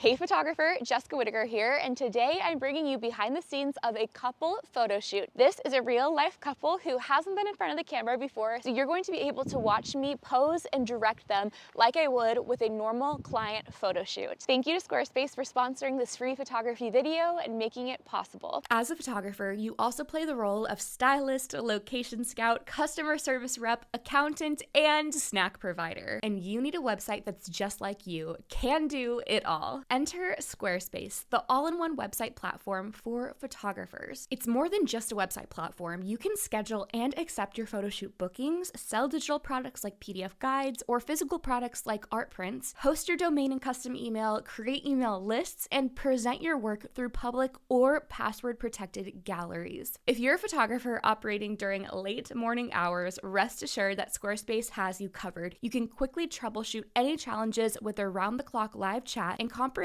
Hey photographer, Jessica Whitaker here, and today I'm bringing you behind the scenes of a couple photo shoot. This is a real life couple who hasn't been in front of the camera before, so you're going to be able to watch me pose and direct them like I would with a normal client photo shoot. Thank you to Squarespace for sponsoring this free photography video and making it possible. As a photographer, you also play the role of stylist, location scout, customer service rep, accountant, and snack provider. And you need a website that's just like you, can do it all. Enter Squarespace, the all-in-one website platform for photographers. It's more than just a website platform. You can schedule and accept your photo shoot bookings, sell digital products like PDF guides, or physical products like art prints, host your domain and custom email, create email lists, and present your work through public or password-protected galleries. If you're a photographer operating during late morning hours, rest assured that Squarespace has you covered. You can quickly troubleshoot any challenges with their round-the-clock live chat and comprehensive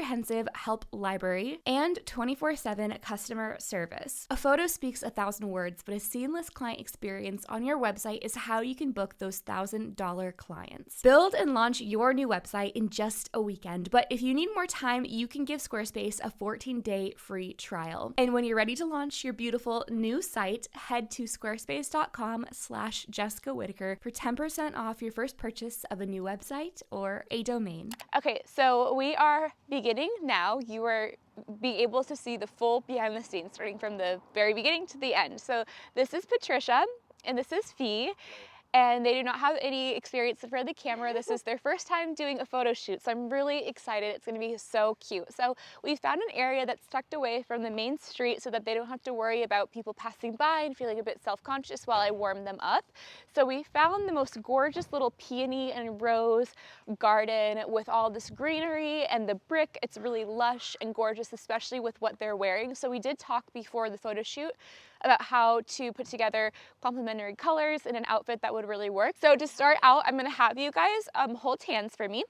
help library and 24/7 customer service. A photo speaks 1,000 words, but a seamless client experience on your website is how you can book those $1,000 clients. Build and launch your new website in just a weekend, but if you need more time, you can give Squarespace a 14-day free trial. And when you're ready to launch your beautiful new site, head to squarespace.com/Jessica Whitaker for 10% off your first purchase of a new website or a domain. Okay, so we are beginning now. You are be able to see the full behind the scenes starting from the very beginning to the end. So this is Patricia and this is Fee. And they do not have any experience in front of the camera. This is their first time doing a photo shoot, so I'm really excited. It's gonna be so cute. So we found an area that's tucked away from the main street so that they don't have to worry about people passing by and feeling a bit self-conscious while I warm them up. So we found the most gorgeous little peony and rose garden with all this greenery and the brick. It's really lush and gorgeous, especially with what they're wearing. So we did talk before the photo shoot about how to put together complementary colors in an outfit that would really work. So to start out, I'm gonna have you guys hold hands for me.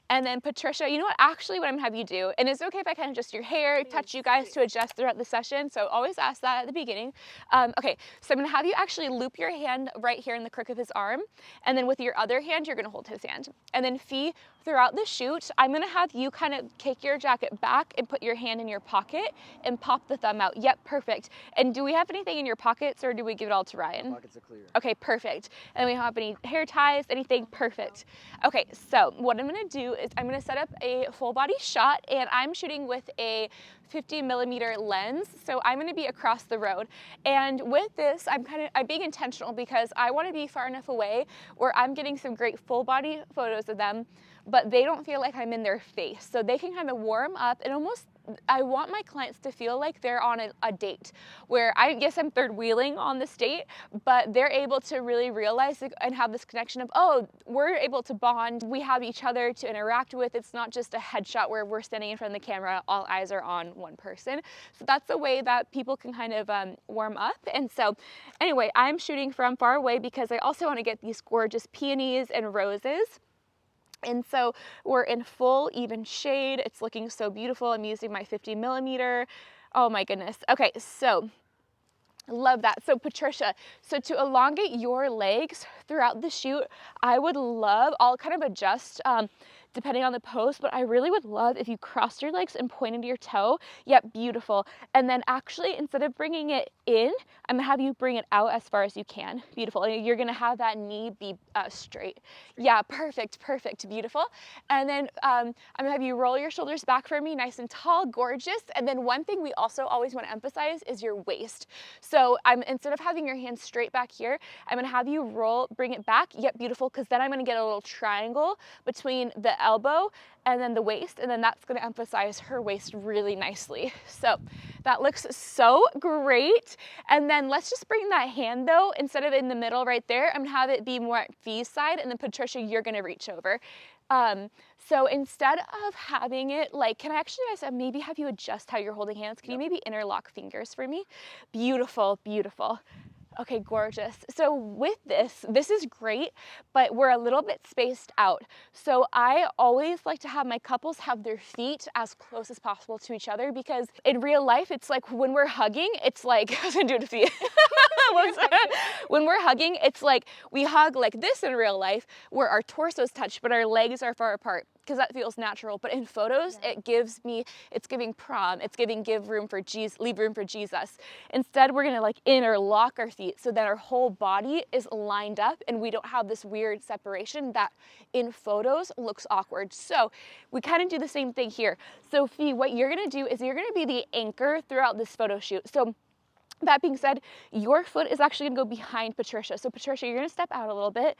And then Patricia, you know what, actually what I'm gonna have you do, and it's okay if I kind of adjust your hair, touch you guys to adjust throughout the session, so always ask that at the beginning. Okay, so I'm gonna have you actually loop your hand right here in the crook of his arm, and then with your other hand, you're gonna hold his hand. And then Fee, throughout the shoot, I'm gonna have you kind of kick your jacket back and put your hand in your pocket and pop the thumb out. Yep, perfect. And do we have anything in your pockets or do we give it all to Ryan? My pockets are clear. Okay, perfect. And we don't have any hair ties, anything? Perfect. Okay, so what I'm gonna do is I'm gonna set up a full body shot and I'm shooting with a 50mm lens. So I'm gonna be across the road. And with this, I'm being intentional because I wanna be far enough away where I'm getting some great full body photos of them, but they don't feel like I'm in their face. So they can kind of warm up and almost, I want my clients to feel like they're on a date where I guess I'm third wheeling on this date, but they're able to really realize and have this connection of, oh, we're able to bond. We have each other to interact with. It's not just a headshot where we're standing in front of the camera, all eyes are on one person. So that's the way that people can kind of warm up. And so anyway, I'm shooting from far away because I also want to get these gorgeous peonies and roses. And so we're in full even shade. It's looking so beautiful. I'm using my 50mm. Oh my goodness. Okay, so love that. So Patricia, so to elongate your legs throughout the shoot, I would love, I'll kind of adjust depending on the pose, but I really would love if you crossed your legs and pointed your toe. Yep, beautiful. And then actually, instead of bringing it in, I'm gonna have you bring it out as far as you can. Beautiful. And you're gonna have that knee be straight. Yeah, perfect, perfect, beautiful. And then I'm gonna have you roll your shoulders back for me, nice and tall, gorgeous. And then one thing we also always wanna emphasize is your waist. So instead of having your hands straight back here, I'm gonna have you bring it back. Yep, beautiful, because then I'm gonna get a little triangle between the elbow and then the waist, and then that's going to emphasize her waist really nicely. So that looks so great. And then let's just bring that hand though, instead of in the middle right there, I'm going to have it be more at Fee's side, and then Patricia, you're going to reach over. So instead of having it like, can I actually maybe have you adjust how you're holding hands? Can you maybe interlock fingers for me? Beautiful, beautiful. Okay, gorgeous. So with this is great, but we're a little bit spaced out. So I always like to have my couples have their feet as close as possible to each other, because in real life, it's like when we're hugging, it's like, I was gonna do it to feet. When we're hugging, it's like we hug like this in real life where our torsos touch, but our legs are far apart because that feels natural. But in photos, it's giving prom, it's giving leave room for Jesus. Instead, we're gonna like interlock our feet so that our whole body is lined up and we don't have this weird separation that in photos looks awkward. So we kind of do the same thing here. So Fee, what you're gonna do is you're gonna be the anchor throughout this photo shoot. So that being said, your foot is actually gonna go behind Patricia. So Patricia, you're gonna step out a little bit,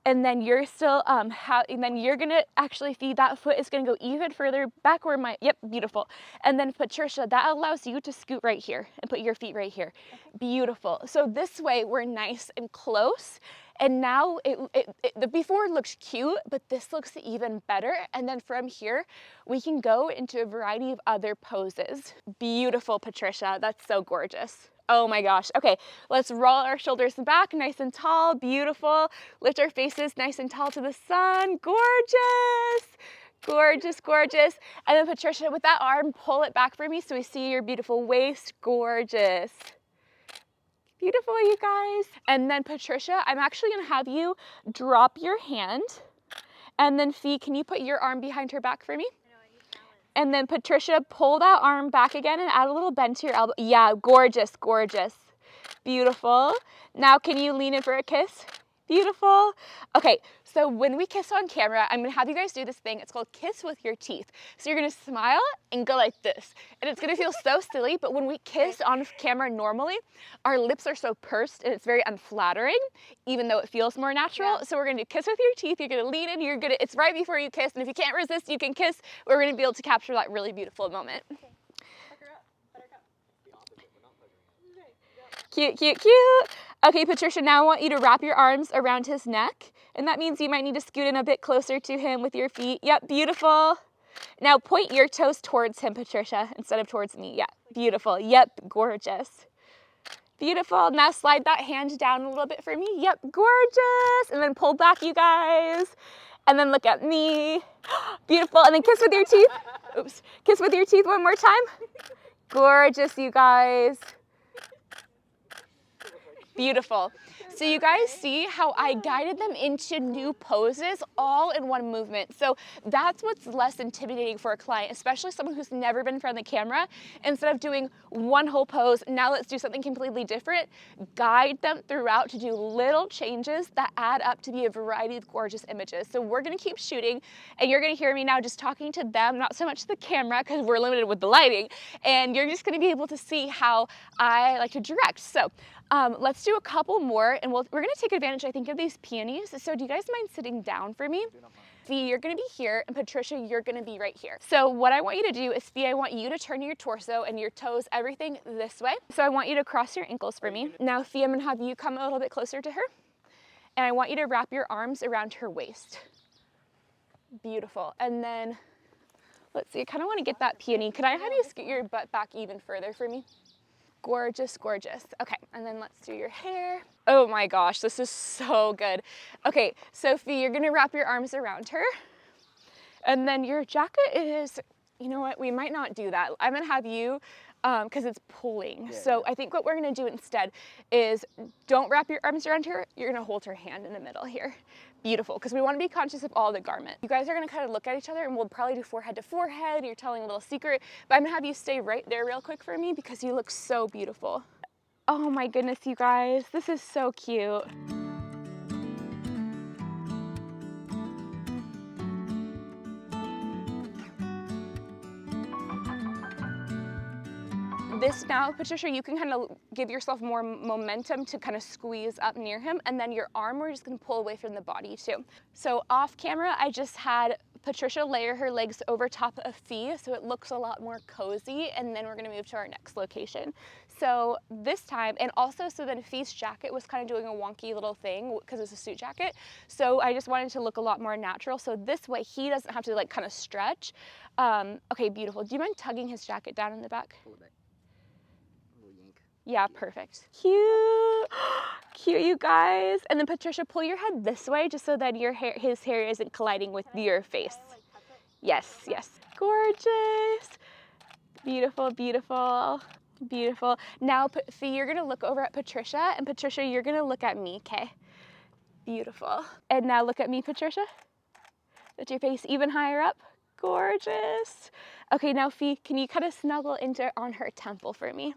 and then you're still, and then you're gonna actually, Fee, that foot is gonna go even further back where yep, beautiful. And then Patricia, that allows you to scoot right here and put your feet right here. Beautiful. So this way we're nice and close. And now the before looked cute, but this looks even better. And then from here, we can go into a variety of other poses. Beautiful, Patricia. That's so gorgeous. Oh my gosh. Okay, let's roll our shoulders back, nice and tall, beautiful. Lift our faces nice and tall to the sun. Gorgeous. Gorgeous, gorgeous. And then Patricia, with that arm, pull it back for me so we see your beautiful waist. Gorgeous. Beautiful, you guys. And then Patricia, I'm actually gonna have you drop your hand. And then Fee, can you put your arm behind her back for me? And then Patricia, pull that arm back again and add a little bend to your elbow. Yeah, gorgeous, gorgeous. Beautiful. Now can you lean in for a kiss? Beautiful. Okay, so when we kiss on camera, I'm gonna have you guys do this thing. It's called kiss with your teeth. So you're gonna smile and go like this. And it's gonna feel so silly, but when we kiss on camera normally, our lips are so pursed and it's very unflattering, even though it feels more natural. Yeah. So we're gonna do kiss with your teeth. You're gonna lean in, it's right before you kiss. And if you can't resist, you can kiss. We're gonna be able to capture that really beautiful moment. Okay. Cute, cute, cute. Okay, Patricia, now I want you to wrap your arms around his neck. And that means you might need to scoot in a bit closer to him with your feet. Yep, beautiful. Now point your toes towards him, Patricia, instead of towards me. Yeah, beautiful. Yep, gorgeous. Beautiful. Now slide that hand down a little bit for me. Yep, gorgeous. And then pull back, you guys. And then look at me. Beautiful. And then kiss with your teeth. Oops. Kiss with your teeth one more time. Gorgeous, you guys. Beautiful. So you guys see how I guided them into new poses all in one movement. So that's what's less intimidating for a client, especially someone who's never been in front of the camera. Instead of doing one whole pose, now let's do something completely different. Guide them throughout to do little changes that add up to be a variety of gorgeous images. So we're gonna keep shooting, and you're gonna hear me now just talking to them, not so much the camera because we're limited with the lighting, and you're just gonna be able to see how I like to direct. So let's do a couple more, and we're gonna take advantage, I think, of these peonies. So do you guys mind sitting down for me? Fee, you're gonna be here, and Patricia, you're gonna be right here. So what I want you to do is, Fee, I want you to turn your torso and your toes, everything this way. So I want you to cross your ankles for me. Now, Fee, I'm gonna have you come a little bit closer to her, and I want you to wrap your arms around her waist. Beautiful. And then, let's see, I kinda wanna get that peony. Could I have you scoot your butt back even further for me? Gorgeous, gorgeous. Okay, and then let's do your hair. Oh my gosh, this is so good. Okay, Sophie, you're gonna wrap your arms around her. And then your jacket is, you know what, we might not do that. I'm gonna have you, because it's pulling. Yeah, so yeah. I think what we're gonna do instead is don't wrap your arms around her, you're gonna hold her hand in the middle here. Beautiful, because we wanna be conscious of all the garment. You guys are gonna kind of look at each other, and we'll probably do forehead to forehead, you're telling a little secret, but I'm gonna have you stay right there real quick for me because you look so beautiful. Oh my goodness, you guys, this is so cute. This now, Patricia, you can kind of give yourself more momentum to kind of squeeze up near him, and then your arm, we're just gonna pull away from the body too. So off camera, I just had Patricia layer her legs over top of Fee, so it looks a lot more cozy, and then we're gonna move to our next location. So this time, and also so then Fee's jacket was kind of doing a wonky little thing because it's a suit jacket, so I just wanted to look a lot more natural, so this way he doesn't have to like kind of stretch. Okay, beautiful. Do you mind tugging his jacket down in the back? A little bit. Yeah, perfect. Cute, cute, you guys. And then Patricia, pull your head this way just so that his hair isn't colliding with your face. Yes, yes. Gorgeous. Beautiful, beautiful. Beautiful. Now, Fee, you're gonna look over at Patricia, and Patricia, you're gonna look at me, okay? Beautiful. And now look at me, Patricia. Lift your face even higher up. Gorgeous. Okay, now Fee, can you kind of snuggle into on her temple for me?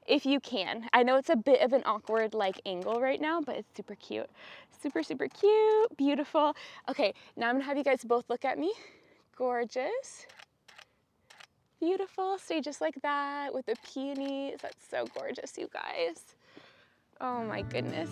If you can. I know it's a bit of an awkward like angle right now, but it's super cute. Super, super cute. Beautiful. Okay, now I'm gonna have you guys both look at me. Gorgeous. Beautiful. Stay just like that with the peonies. That's so gorgeous, you guys. Oh my goodness.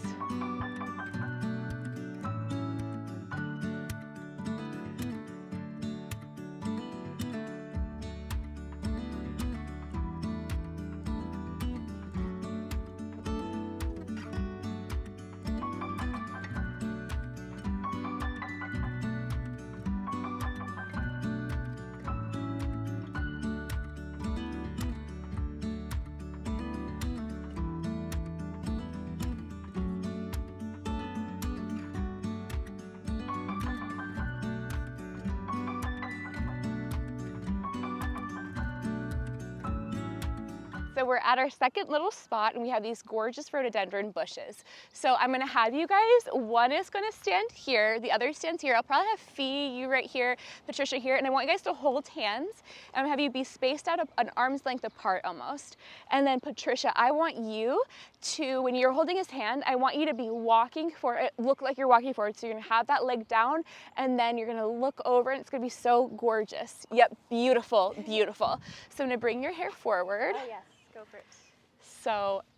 So we're at our second little spot and we have these gorgeous rhododendron bushes. So I'm gonna have you guys, one is gonna stand here, the other stands here. I'll probably have Fee, you right here, Patricia here, and I want you guys to hold hands. I'm gonna have you be spaced out an arm's length apart almost. And then Patricia, I want you to, when you're holding his hand, I want you to be walking forward, look like you're walking forward. So you're gonna have that leg down and then you're gonna look over and it's gonna be so gorgeous. Yep, beautiful, beautiful. So I'm gonna bring your hair forward. Oh yes. Go for it.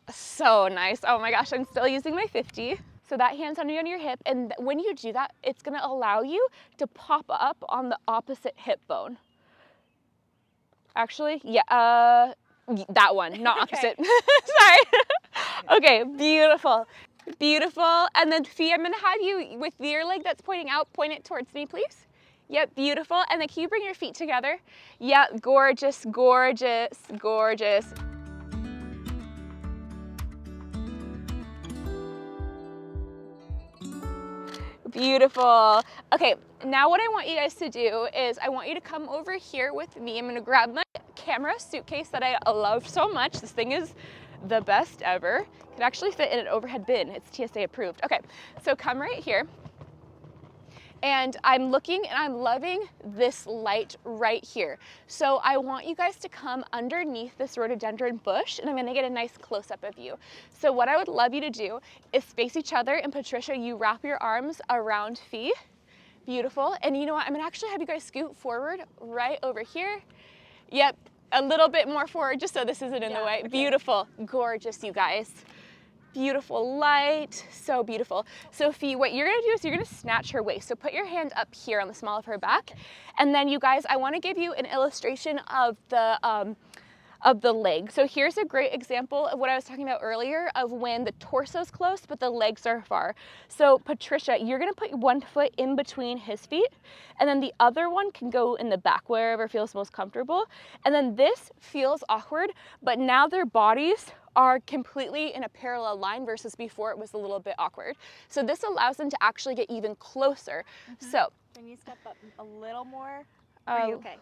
So nice. Oh my gosh, I'm still using my 50. So that hand's on your hip, and when you do that, it's gonna allow you to pop up on the opposite hip bone. Actually, yeah, that one, not opposite. Sorry. Okay, beautiful. Beautiful. And then Fee, I'm gonna have you with your leg that's pointing out, point it towards me, please. Yep, beautiful. And then can you bring your feet together? Yep, gorgeous, gorgeous, gorgeous. Beautiful. Okay, now what I want you guys to do is I want you to come over here with me. I'm gonna grab my camera suitcase that I love so much. This thing is the best ever. It can actually fit in an overhead bin. It's TSA approved. Okay, so come right here. And I'm looking and I'm loving this light right here. So I want you guys to come underneath this rhododendron bush and I'm gonna get a nice close-up of you. So what I would love you to do is face each other, and Patricia, you wrap your arms around Fee. Beautiful. And you know what, I'm gonna actually have you guys scoot forward right over here. Yep, a little bit more forward just so this isn't in the way. Okay. Beautiful, gorgeous, you guys. Beautiful light, so beautiful. So Fee, what you're gonna do is you're gonna snatch her waist. So put your hand up here on the small of her back. And then you guys, I wanna give you an illustration of the leg. So here's a great example of what I was talking about earlier of when the torso's close, but the legs are far. So Patricia, you're gonna put one foot in between his feet, and then the other one can go in the back, wherever feels most comfortable. And then this feels awkward, but now their bodies are completely in a parallel line versus before it was a little bit awkward. So this allows them to actually get even closer. Mm-hmm. So can you step up a little more? Are you okay?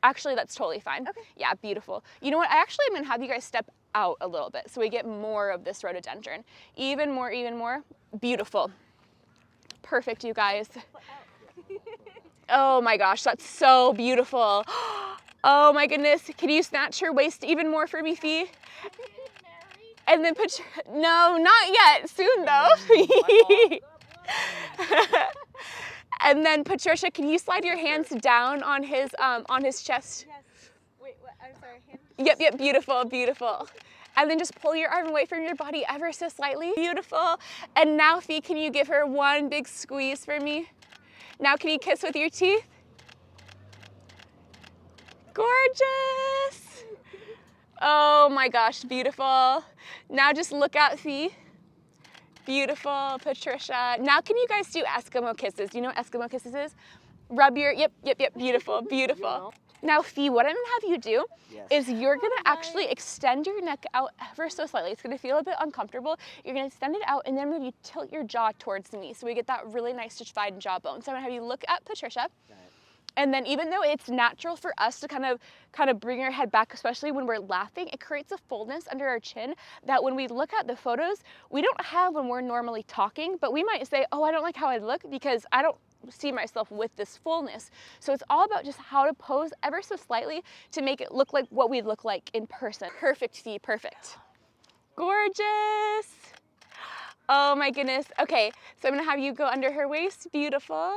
Actually, that's totally fine. Okay. Yeah, beautiful. You know what? I actually am gonna have you guys step out a little bit so we get more of this rhododendron. Even more, even more. Beautiful. Perfect, you guys. Oh my gosh, that's so beautiful. Oh my goodness. Can you snatch her waist even more for me, Fee? And then put, no, not yet, soon though. And then Patricia, can you slide your hands down on his chest? Yes. Wait, what? I'm sorry. Hands? Yep, beautiful, beautiful. And then just pull your arm away from your body ever so slightly. Beautiful. And now Fee, can you give her one big squeeze for me? Now can you kiss with your teeth? Gorgeous. Oh my gosh, beautiful. Now just look out, Fee. Beautiful, Patricia. Now can you guys do Eskimo kisses? You know what Eskimo kisses is? Rub your, yep, beautiful, beautiful. Now Fee, what I'm gonna have you do is you're gonna actually extend your neck out ever so slightly. It's gonna feel a bit uncomfortable. You're gonna extend it out and then maybe tilt your jaw towards me so we get that really nice defined jawbone. So I'm gonna have you look at Patricia. And then even though it's natural for us to kind of bring our head back, especially when we're laughing, it creates a fullness under our chin that when we look at the photos, we don't have when we're normally talking, but we might say, oh, I don't like how I look because I don't see myself with this fullness. So it's all about just how to pose ever so slightly to make it look like what we look like in person. Perfect, Fee, perfect. Gorgeous. Oh my goodness. Okay, so I'm gonna have you go under her waist. Beautiful.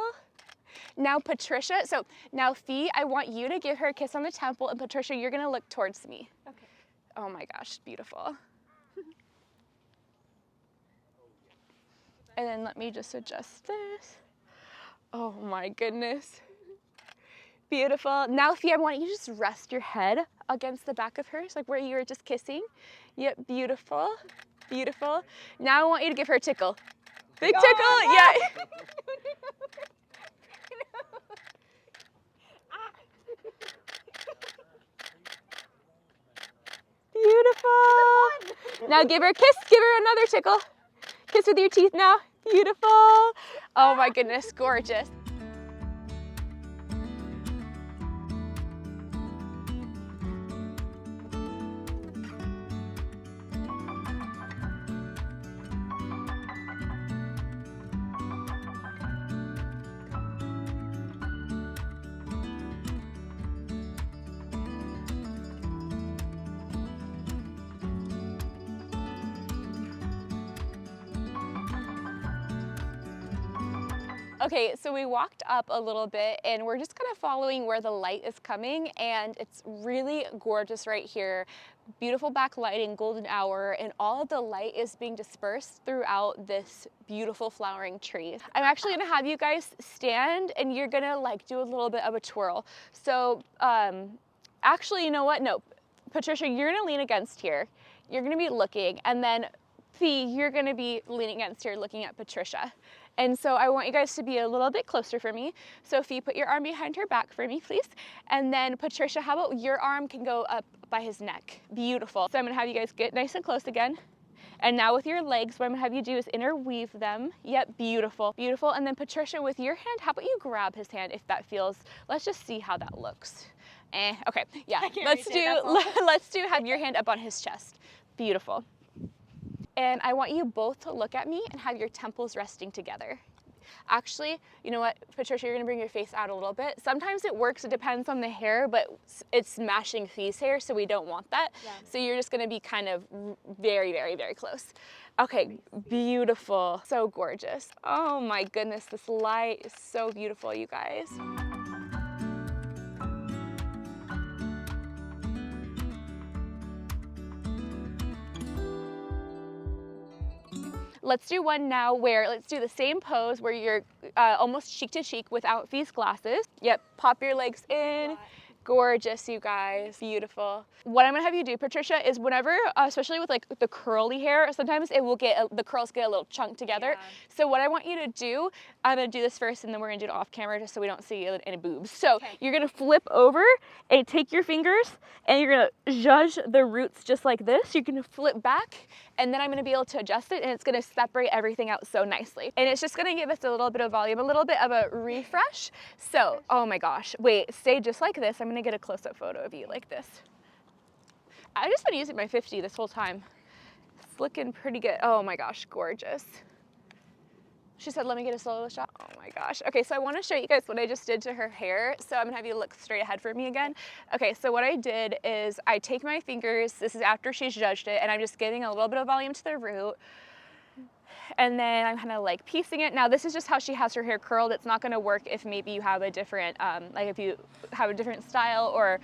Now Patricia, so now Fee, I want you to give her a kiss on the temple, and Patricia, you're gonna look towards me. Okay. Oh my gosh, beautiful. And then let me just adjust this. Oh my goodness. Beautiful. Now Fee, I want you to just rest your head against the back of hers, like where you were just kissing. Yep, beautiful, beautiful. Now I want you to give her a tickle. Big tickle, yeah. Beautiful. Now give her a kiss, give her another tickle. Kiss with your teeth now. Beautiful. Oh my goodness, gorgeous. Okay, so we walked up a little bit and we're just kind of following where the light is coming, and it's really gorgeous right here. Beautiful backlighting, golden hour, and all of the light is being dispersed throughout this beautiful flowering tree. I'm actually gonna have you guys stand and you're gonna like do a little bit of a twirl. So actually, you know what? No, Patricia, you're gonna lean against here. You're gonna be looking, and then Fee, you're gonna be leaning against here looking at Patricia. And so I want you guys to be a little bit closer for me. So Fee, put your arm behind her back for me, please. And then Patricia, how about your arm can go up by his neck? Beautiful. So I'm gonna have you guys get nice and close again. And now with your legs, what I'm gonna have you do is interweave them. Yep, beautiful, beautiful. And then Patricia, with your hand, how about you grab his hand if that feels, let's just see how that looks. Okay, yeah, let's do have your hand up on his chest. Beautiful. And I want you both to look at me and have your temples resting together. Actually, you know what, Patricia, you're gonna bring your face out a little bit. Sometimes it works, it depends on the hair, but it's smashing Fee's hair, so we don't want that. Yeah. So you're just gonna be kind of very, very, very close. Okay, beautiful, so gorgeous. Oh my goodness, this light is so beautiful, you guys. Let's do one now where, let's do the same pose where you're almost cheek to cheek without Fee's glasses. Yep, pop your legs in. Gorgeous, you guys, beautiful. What I'm gonna have you do, Patricia, is whenever, especially with like the curly hair, sometimes it will the curls get a little chunked together. Yeah. So what I want you to do, I'm gonna do this first and then we're gonna do it off camera just so we don't see any boobs. So you're gonna flip over and take your fingers and you're gonna zhuzh the roots just like this. You're gonna flip back and then I'm gonna be able to adjust it and it's gonna separate everything out so nicely. And it's just gonna give us a little bit of volume, a little bit of a refresh. So, oh my gosh, wait, stay just like this. I'm gonna get a close-up photo of you like this. I've just been using my 50 this whole time. It's looking pretty good. Oh my gosh, gorgeous. She said, let me get a solo shot. Oh my gosh. Okay, so I wanna show you guys what I just did to her hair. So I'm gonna have you look straight ahead for me again. Okay, so what I did is I take my fingers, this is after she's judged it, and I'm just giving a little bit of volume to the root. And then I'm kind of like piecing it. Now this is just how she has her hair curled. It's not gonna work if maybe you have a different, like if you have a different style or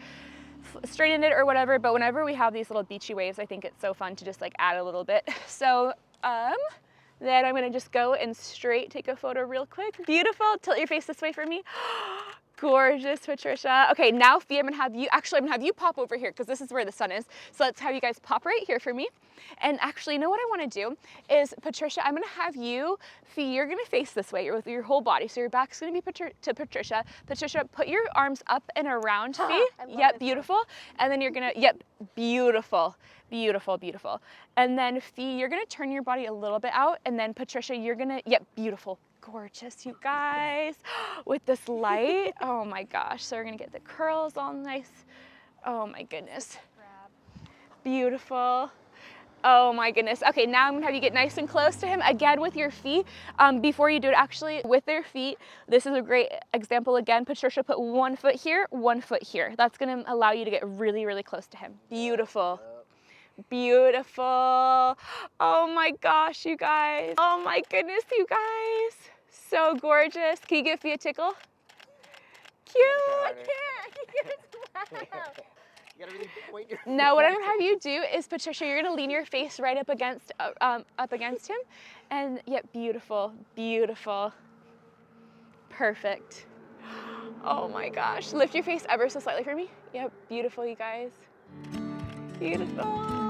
straighten it or whatever, but whenever we have these little beachy waves, I think it's so fun to just like add a little bit. So then I'm gonna just go and straight take a photo real quick. Beautiful, tilt your face this way for me. Gorgeous, Patricia. Okay, now Fee, I'm gonna have you pop over here because this is where the sun is. So let's have you guys pop right here for me. And actually, you know what I wanna do is, Patricia, I'm gonna have you, Fee, you're gonna face this way with your whole body. So your back's gonna be to Patricia. Patricia, put your arms up and around Fee. Yep, beautiful. And then you're gonna, yep, beautiful. Beautiful, beautiful. And then Fee, you're gonna turn your body a little bit out, and then Patricia, you're gonna, yep, beautiful, Gorgeous, you guys. With this light, oh my gosh. So we're gonna get the curls all nice. Oh my goodness. Beautiful. Oh my goodness. Okay, now I'm gonna have you get nice and close to him again with your feet. Before you do it, actually, with their feet, this is a great example again. Patricia, put 1 foot here, 1 foot here. That's gonna allow you to get really, really close to him. Beautiful. Beautiful. Oh my gosh, you guys. Oh my goodness, you guys. So gorgeous. Can you give me a tickle? Cute. I can't. You gotta really point your Now what I'm gonna have you do is, Patricia, you're gonna lean your face right up against him, and yep, beautiful, beautiful, perfect. Oh my gosh, lift your face ever so slightly for me. Yep, beautiful, you guys, beautiful.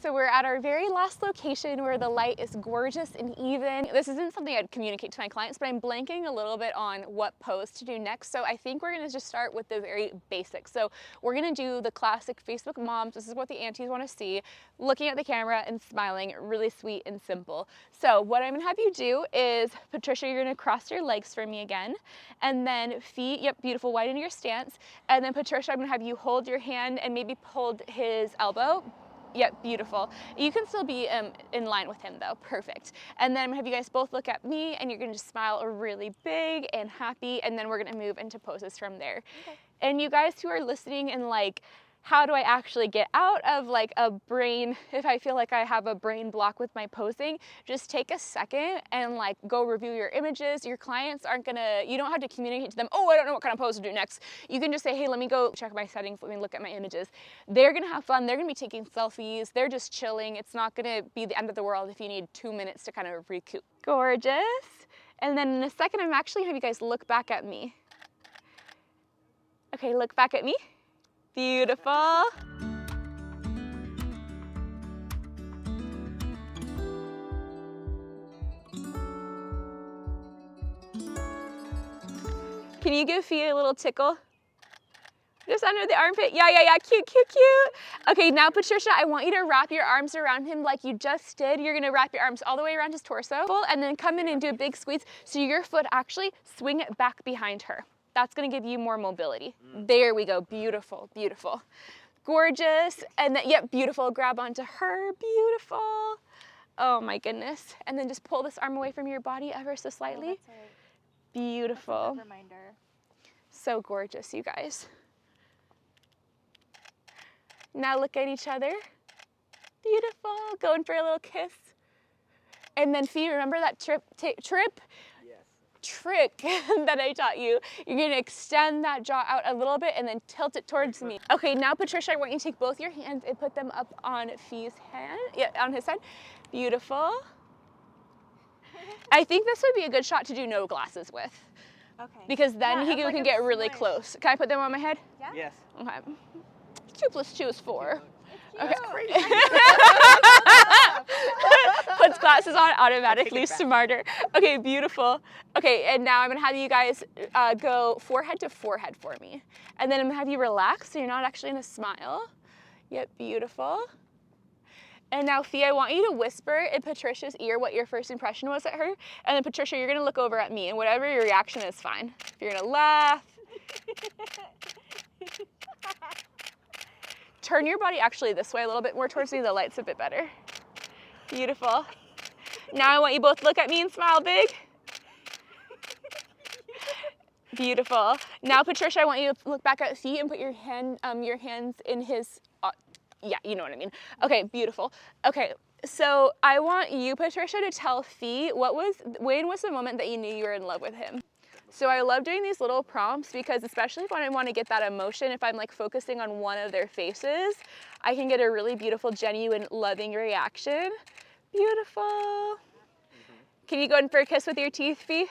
So we're at our very last location where the light is gorgeous and even. This isn't something I'd communicate to my clients, but I'm blanking a little bit on what pose to do next. So I think we're gonna just start with the very basics. So we're gonna do the classic Facebook moms. This is what the aunties wanna see. Looking at the camera and smiling, really sweet and simple. So what I'm gonna have you do is, Patricia, you're gonna cross your legs for me again. And then feet, yep, beautiful, widen your stance. And then Patricia, I'm gonna have you hold your hand and maybe hold his elbow. Yep, beautiful. You can still be in line with him though, perfect. And then I'm gonna have you guys both look at me and you're gonna just smile really big and happy, and then we're gonna move into poses from there. Okay. And you guys who are listening and like, how do I actually get out of like a brain, if I feel like I have a brain block with my posing, just take a second and like go review your images. Your clients aren't gonna, you don't have to communicate to them, oh, I don't know what kind of pose to do next. You can just say, hey, let me go check my settings, let me look at my images. They're gonna have fun, they're gonna be taking selfies, they're just chilling. It's not gonna be the end of the world if you need 2 minutes to kind of recoup. Gorgeous. And then in a second, I'm actually gonna have you guys look back at me. Okay, look back at me. Beautiful. Can you give Fia a little tickle? Just under the armpit. Yeah, cute, cute, cute. Okay, now Patricia, I want you to wrap your arms around him like you just did. You're gonna wrap your arms all the way around his torso and then come in and do a big squeeze. So your foot actually swing it back behind her. That's gonna give you more mobility. There we go, beautiful, beautiful. Gorgeous, and then, yep, beautiful, grab onto her, beautiful. Oh my goodness. And then just pull this arm away from your body ever so slightly. Oh, that's right. Beautiful. That's a good reminder. So gorgeous, you guys. Now look at each other. Beautiful, going for a little kiss. And then Fee, remember that trick that I taught you. You're gonna extend that jaw out a little bit and then tilt it towards me. Okay, now Patricia, I want you to take both your hands and put them up on Fee's hand, yeah, on his head. Beautiful. I think this would be a good shot to do no glasses with. Okay. Because then yeah, he like can get really smush. close. Can I put them on my head? Yeah? Yes. Okay. 2 + 2 is 4. Okay. Puts glasses on, automatically smarter. Okay, beautiful. Okay, and now I'm gonna have you guys go forehead to forehead for me. And then I'm gonna have you relax so you're not actually gonna smile. Yep, beautiful. And now, Fee, I want you to whisper in Patricia's ear what your first impression was at her. And then, Patricia, you're gonna look over at me, and whatever your reaction is fine. If you're gonna laugh. Turn your body actually this way a little bit more towards me, the light's a bit better. Beautiful. Now I want you both to look at me and smile big. Beautiful. Now, Patricia, I want you to look back at Fee and put your hands in his, yeah, you know what I mean. Okay, beautiful. Okay, so I want you, Patricia, to tell Fee when was the moment that you knew you were in love with him? So I love doing these little prompts because especially when I want to get that emotion, if I'm like focusing on one of their faces, I can get a really beautiful, genuine, loving reaction. Beautiful. Can you go in for a kiss with your teeth, Fee?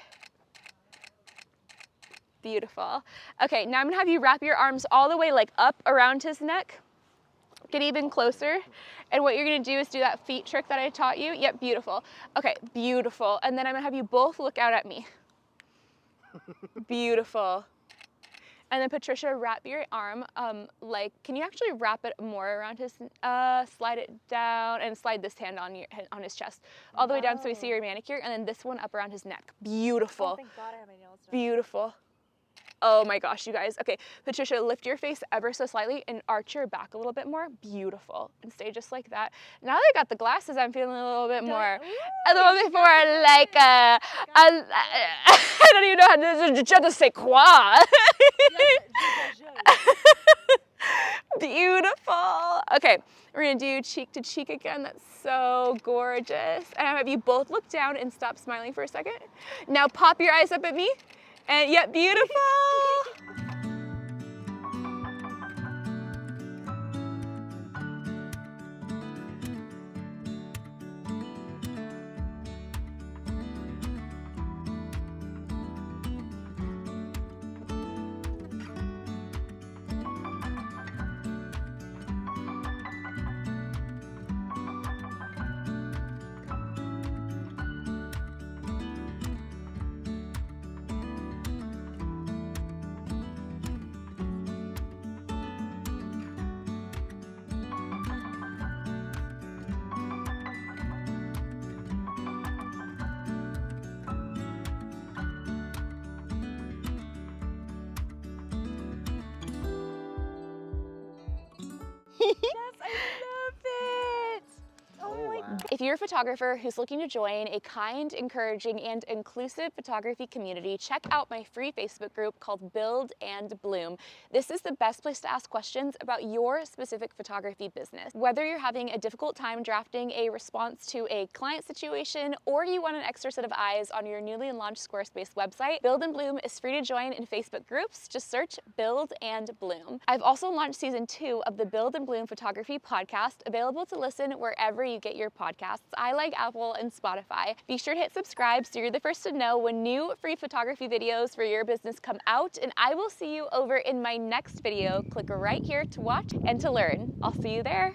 Beautiful. Okay, now I'm gonna have you wrap your arms all the way like up around his neck. Get even closer. And what you're gonna do is do that feet trick that I taught you. Yep, beautiful. Okay, beautiful. And then I'm gonna have you both look out at me. Beautiful. And then Patricia, wrap your arm, like, can you actually wrap it more around his, slide it down and slide this hand on his chest, all the way down so we see your manicure, and then this one up around his neck. Beautiful. Oh, thank God I have my nails done. Beautiful. Oh my gosh, you guys. Okay, Patricia, lift your face ever so slightly and arch your back a little bit more. Beautiful. And stay just like that. Now that I got the glasses, I'm feeling a little bit more, a little bit more like, I don't even know how to, je ne sais quoi. Beautiful. Okay, we're gonna do cheek to cheek again. That's so gorgeous. And I have you both look down and stop smiling for a second. Now pop your eyes up at me. And yep, beautiful. Yes, I love it. Oh my God. If you're a photographer who's looking to join a kind, encouraging, and inclusive photography community, check out my free Facebook group called Build and Bloom. This is the best place to ask questions about your specific photography business. Whether you're having a difficult time drafting a response to a client situation, or you want an extra set of eyes on your newly launched Squarespace website, Build and Bloom is free to join in Facebook groups. Just search Build and Bloom. I've also launched season 2 of the Build and Bloom Photography podcast, available to listen wherever you get your podcasts. I like Apple and Spotify. Be sure to hit subscribe so you're the first to know when new free photography videos for your business come out, and I will see you over in my next video. Click right here to watch and to learn. I'll see you there.